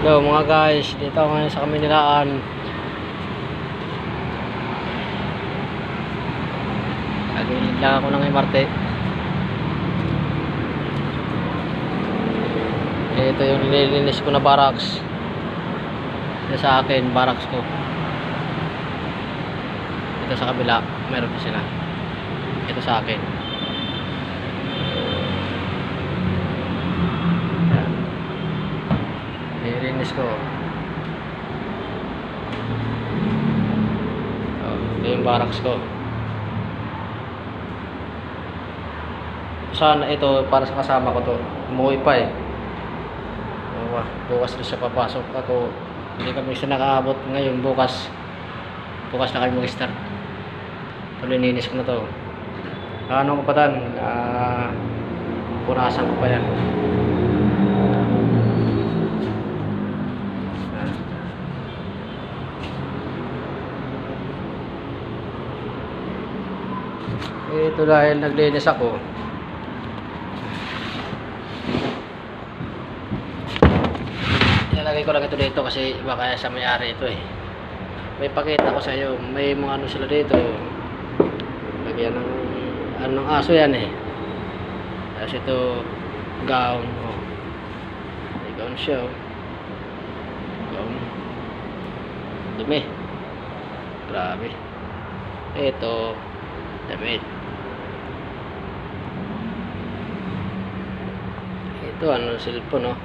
Hello mga guys, dito ako ngayon sa Kamunilaan. Nagilid lang ako ng MRT. Ito yung nililinis ko na barracks. Ito sa akin, barracks ko. Ito sa kabila, meron pa sila. Ito sa akin. Nililinis ko. Ito yung barracks ko. Sana ito para sa kasama ko to. Umuwi pa eh. Bukas na siya papasok. Ako hindi kami siya nakaabot ngayon. Bukas na kami mag-start. Palininis ko na to. Ano ko pa tan? Punasan ko pa yan. Ito dahil naglinis ako. Nilagay ko lang ito dito kasi baka sa may-ari ito eh. May pakita ko sa iyo, may mga ano sila dito. Lagyan ng anong aso yan eh. Tapos ito gown. Oh. May gown siya oh. Gown. Dumi. Grabe. Ito damit. Ito ano cellphone oh.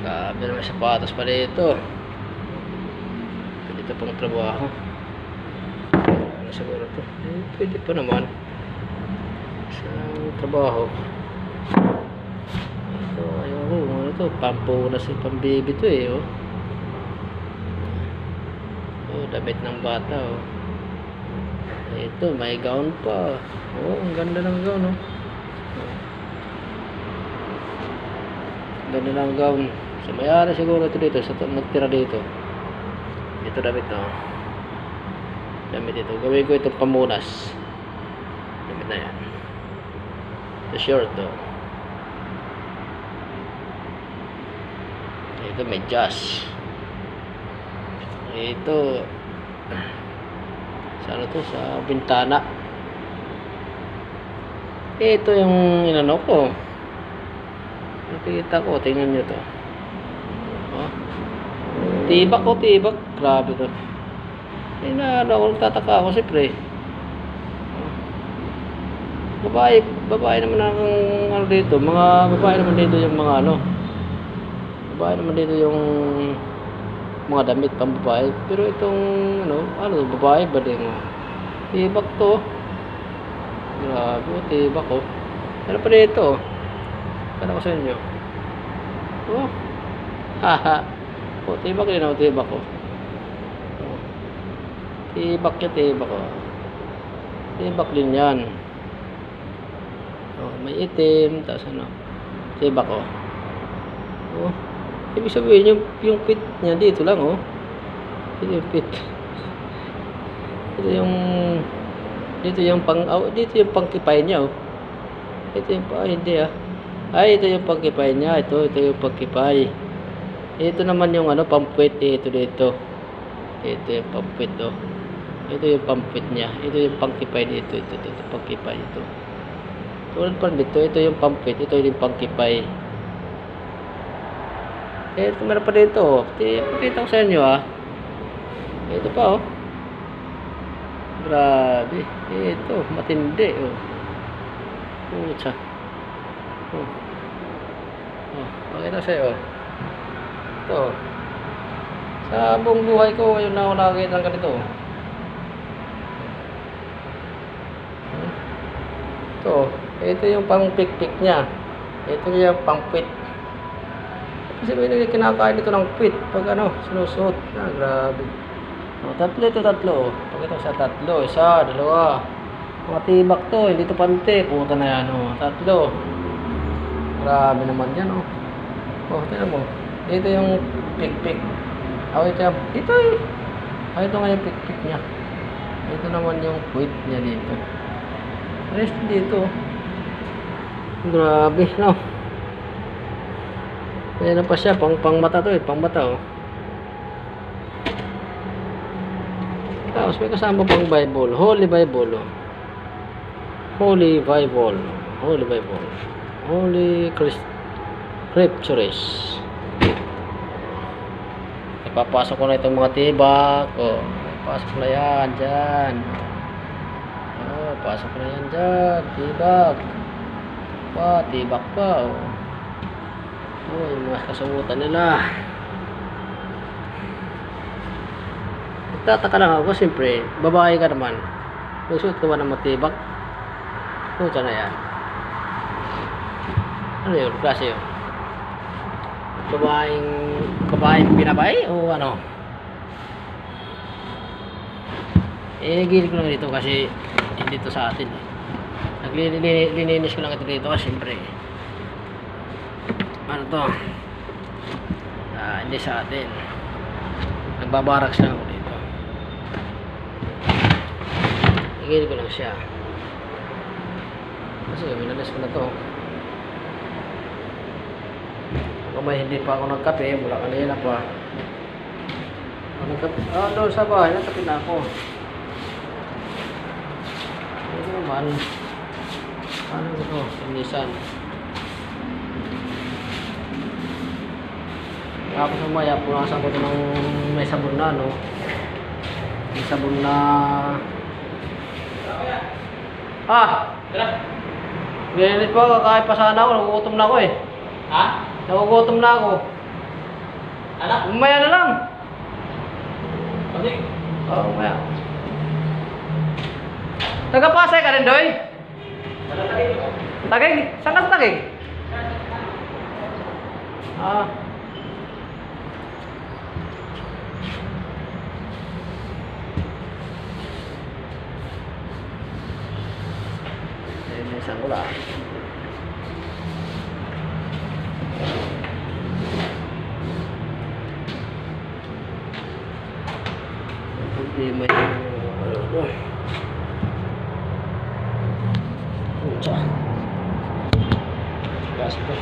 Grabe naman sapatos pa dito. Dito pang trabaho. Ano siguro to? Pwede pa naman. Sa trabaho. Ito, ayoko. Ano to? Pampunas yung pambibi to eh. Oh. Oh, damit ng bata oh. Ito, may gown pa. Oh, ang ganda ng gown oh. Ganda ng gown. So may-ari siguro ito dito sa nagtira dito. Ito damit to. Damit ito. Gawin ko itong pamunas. Damit na yan. Ito short to. Ito medyas. Ito sa ano to? Sa bintana. Ito yung inano ko. Nakita ko. Tingnan nyo to. Oh. Tibak ko, tibak. Grabe to. Eh na ako, tataka ako siyempre. Oh. Babae naman ang ano dito. Mga babae naman dito yung mga ano. Babae naman dito yung mga damit pang babae. Pero itong ano babae ba din oh. Tibak to. Grabe, tibak ko. Ano pa dito? Ano ko sa inyo? Oh. Haha. Oh, tibak din ako, tibak ko. Oh. Tibak yan, tibak ko. Tibak din yan. Oh, may itim, tapos ano. Tibak ko. Oh. Ibig sabihin yung pit niya dito lang oh. Ito yung pit. Dito yung pangkipay niya oh. Ito yung hindi ah. Ay, ito yung pangkipay niya. Ito yung pangkipay. Ito naman yung ano, pampwit. Ito dito. Ito yung pampwit oh. Ito yung pampwit niya. Ito yung pangkipay dito. Ito pangkipay ito. Tulad pa dito, ito yung pampwit. Ito yung pangkipay. Ito meron pa dito oh. Pakita ko sa inyo ah. Ito pa oh. Grabe. Ito, matindi oh. Pucha. Oh. Oh, pakita sa iyo. Ito. Sa buong buhay ko, yun na ako nakakita ng ganito. Ito yung pang-pik-pik niya. Ito yung pang-pit. Kasi may kinakain ito ng pit pag ano, sinusuot. Ah, grabe. Oh, tatlo. Pakita sa tatlo. Isa, dalawa. Mga tibak to, hindi to pante. Puta na yan oh. Tatlo. Grabe naman yan oh. Oh, tingnan mo. Dito yung pik-pik. Ito eh. Ito nga yung pik-pik niya. Ito naman yung quit niya dito. Rest dito. Grabe no. Ayan pa siya, pang mata to eh, pang mata oh. Tapos may kasama pang Bible, Holy Bible oh. Holy Bible, Holy Bible, Holy Scriptures. Ipapasok ko na itong mga tibak oh. Ipapasok na yan dyan oh, pasok na yan dyan, tibak pa, tibak pa oh. Oh, yung mga kasuotan nila. Nagtataka lang ako, siyempre, babae ka naman. Magsuot ka ba ng matibak? Puta na yan. Ano yun? Klase yun? Babaeng pinabay? O ano? Gilid ko lang dito kasi hindi to sa atin. Naglilinis ko lang ito dito kasi siyempre. Ano to? Hindi sa atin. Nagbabaraks lang ako dito. Igilid ko lang siya. Kasi minalas ko na to. Kung may hindi pa ako nagkape, mula kanina pa. Doon sa bahay, nagkape na ako. Ito naman. Ano ito? Pinisan. Tapos mamaya, punasan ko ito ng may sabon na, no? May sabon na... Ginit po, kakain pa sana ako. Nagugutom na ako eh. Ha? Nagugutom na ako. Ano? Mamaya na lang. Kasi? Oo, mamaya. Taga-Pasay ka rin, Doy? Tagig? Saan ka sa Tagig? Isang ko lang. Hindi may gas ko.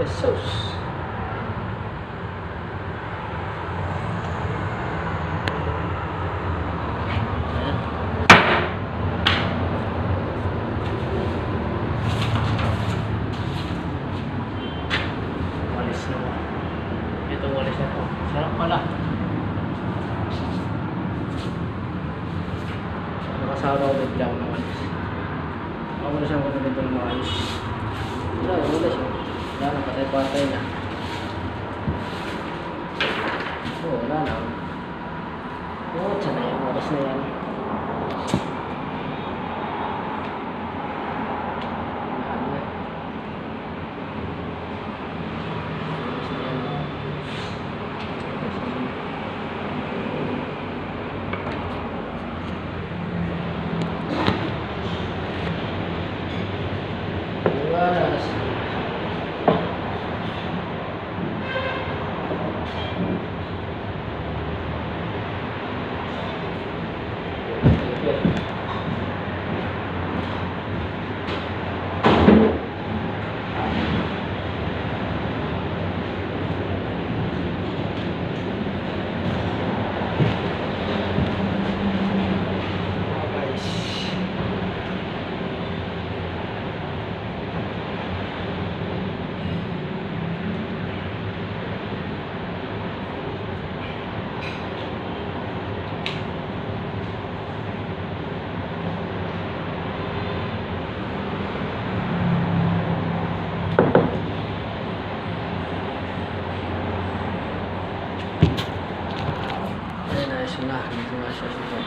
Jesus. Walis na. Ito walis na to. Sarap pala. Nakasawa ko bigla ko ng walis. Walis ako na dito ng walis. Walis yun. Wala na, patay-patay na. Oo, wala na. Oo, tiyan na yan. Oras na yan. Oras. Na, medyo masya siya.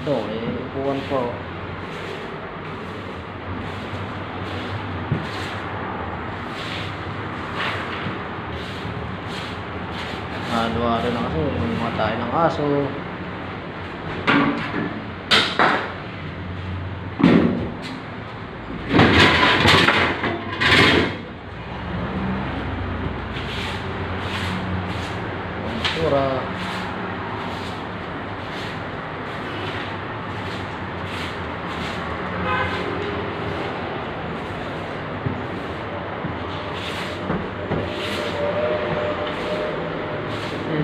Ito, upuan po. Halo-halo na kasi, may mga tayo ng aso. Basura.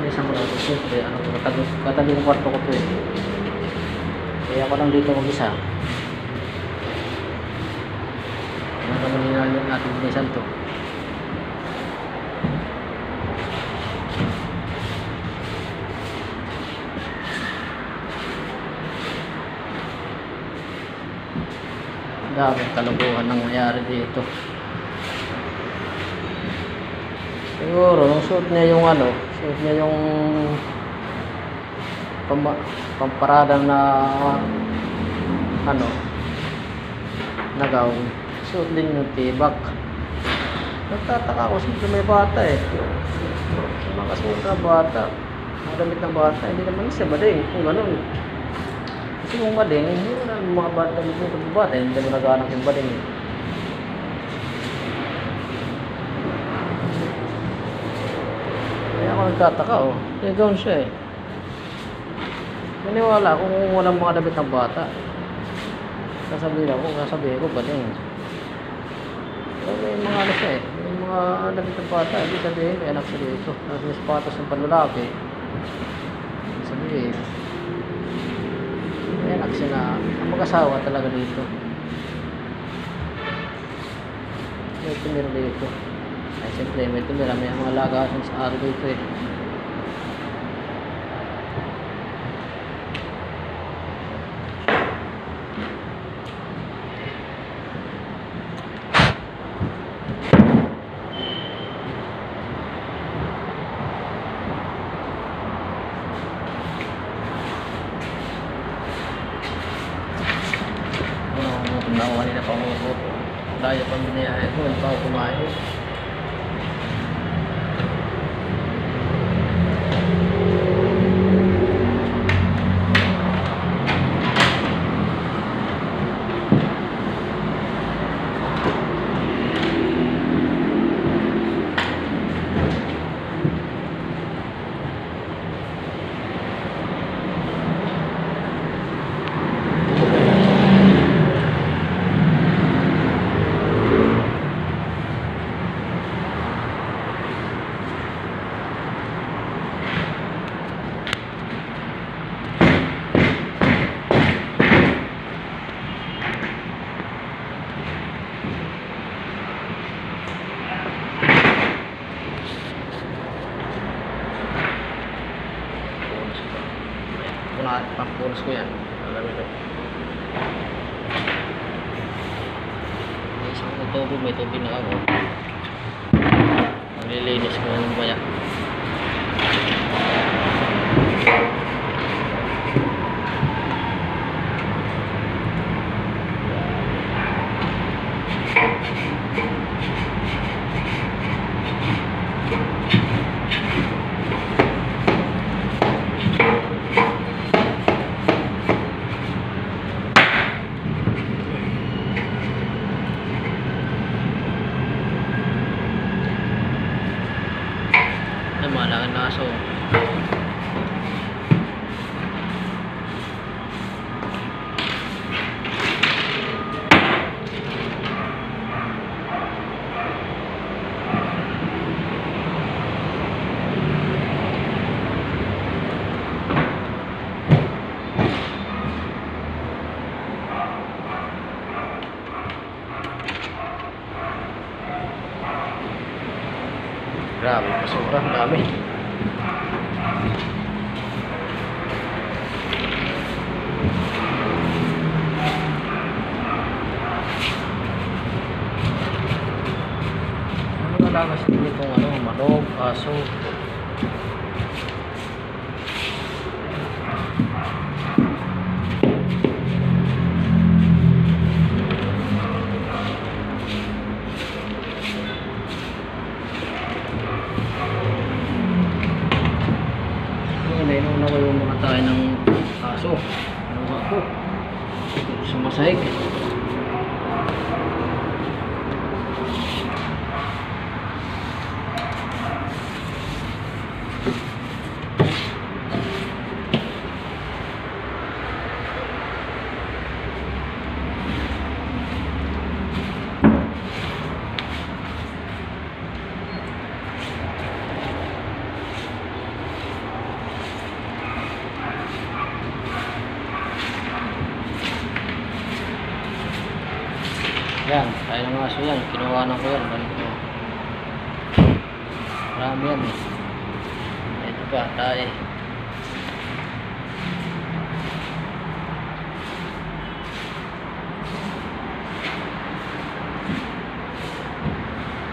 Isang ko lang ito. Siyempre, katabi ng kwarto ko ito eh. Kaya ako lang dito mag-isa. Ano naman yung natin binisan to. Daming kalukuhan nang nangyari dito. Siguro, nung suot niya yung pamparada na nagaw. Suot din yung tibak. Nagtataka ako siyempre may bata eh. Makasuot na bata. Madamit na bata. Hindi naman isa bading kung ganun. Kasi kung bading, hindi mo na mga bata damit ng bata. Hindi mo naganak yung bading eh. Kaya ako nagtataka oh. Nagaw siya eh. Maniwala kung walang mga damit ng bata. Sasabihin ko bading. So, may mga ano siya eh. May mga damit ng bata. Hindi sabihin, may anak siya dito. May sapatos ng panlalaki. Hindi sabihin. May anak siya na ang mag-asawa talaga dito. May tumira dito. Ay siyempre may tumira. May mga lagasan sa araw dito eh. Nakuha nila pa ako. Daya pang binayaan ko. Hindi pa ako kumain. Pang-puros ko yan. Alam ito. May isang tubo, may tubig na ako. Maglilinis ko ng maya. Malaking aso. Grabe, basura, dami. Ano nalagas din itong manok, aso. Inuna ko yung mga tayo ng aso. Ano ako? Sumasahig. Yan, tayo ng aso yan. Kinuha ko yan. Balik ko. Marami yan eh. Ito pa, tayo.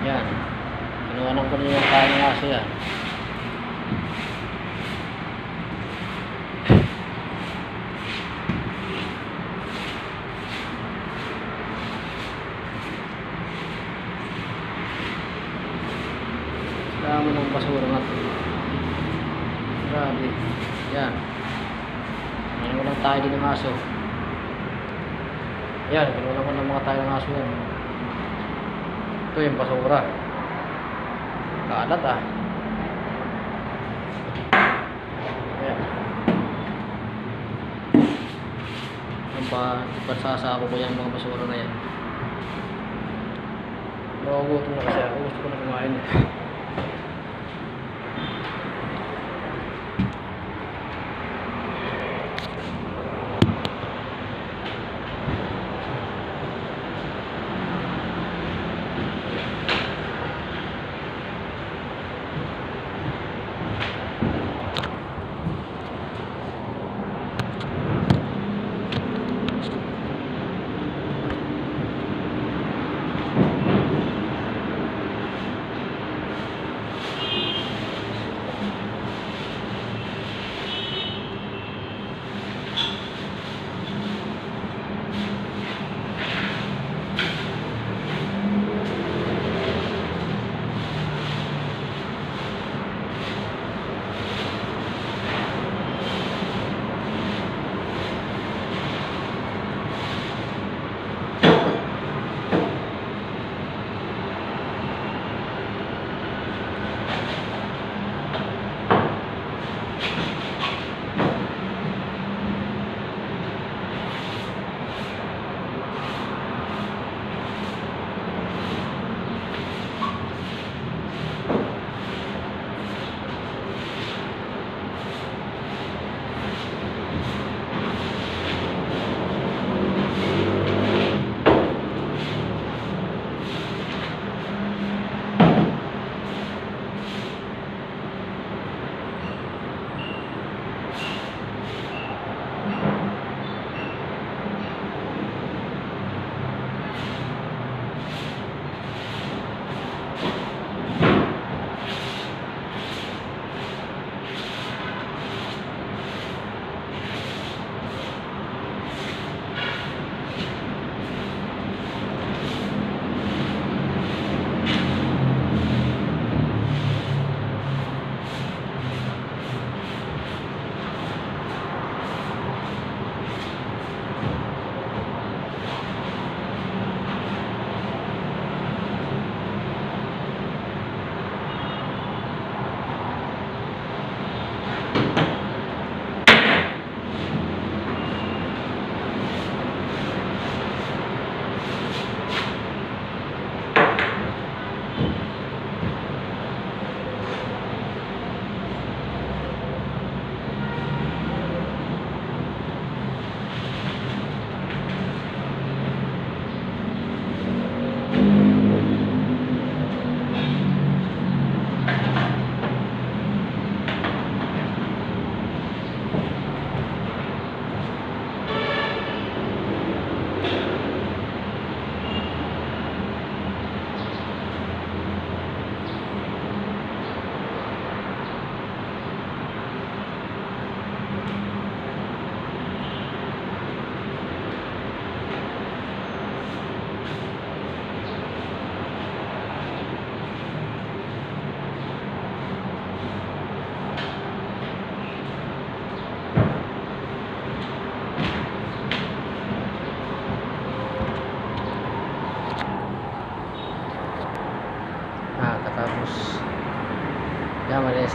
Yan. Kinuha ko rin yung tayo ng aso yan. Dami ng basura nga. Grabe. Yan. Ngayon lang tayo din ng aso. Yan. Kinuha ko ng mga tayo ng aso yan. Ito yung basura. Kalat ah. Yan. Pagsasako ko yan mga basura na yan. Nakugutom na kasi ako. Gusto ko na kumain.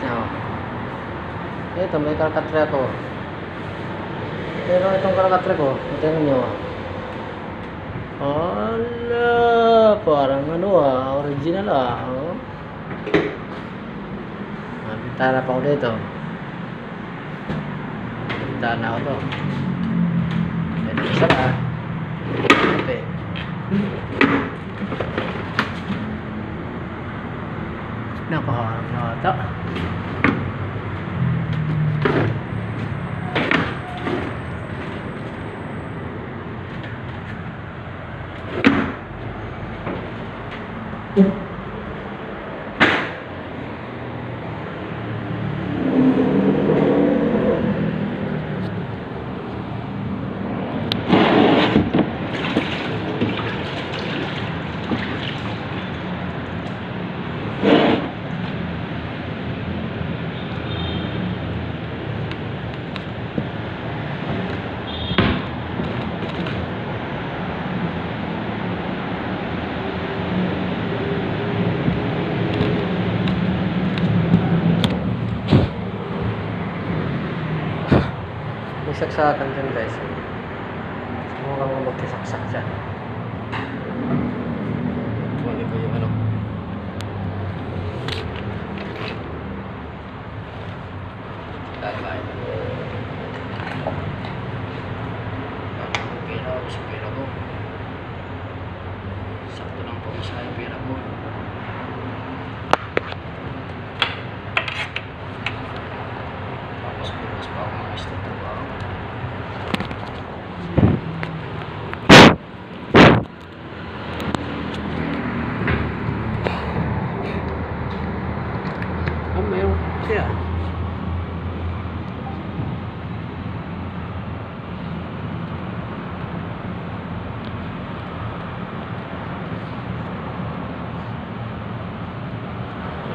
niya. Oh. Ito, may karkatra ko. Pero itong karkatra ko, tingnan nyo. Ala, parang ano original oh. Bintana pa ako dito. Bintana ako to. Ito isa pa. Ito eh. Napakaharap na ata. May saksakan dyan guys. Mukhang magkasaksak dyan. Mali ko yung ano. Kakain. Okay na ako sa pera ko. Sakto lang po sa pera ko. Tapos bukas pa ako mag-start trabaho. Mayroon siya.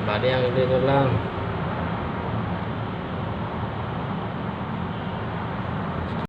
Bali ang dito lang.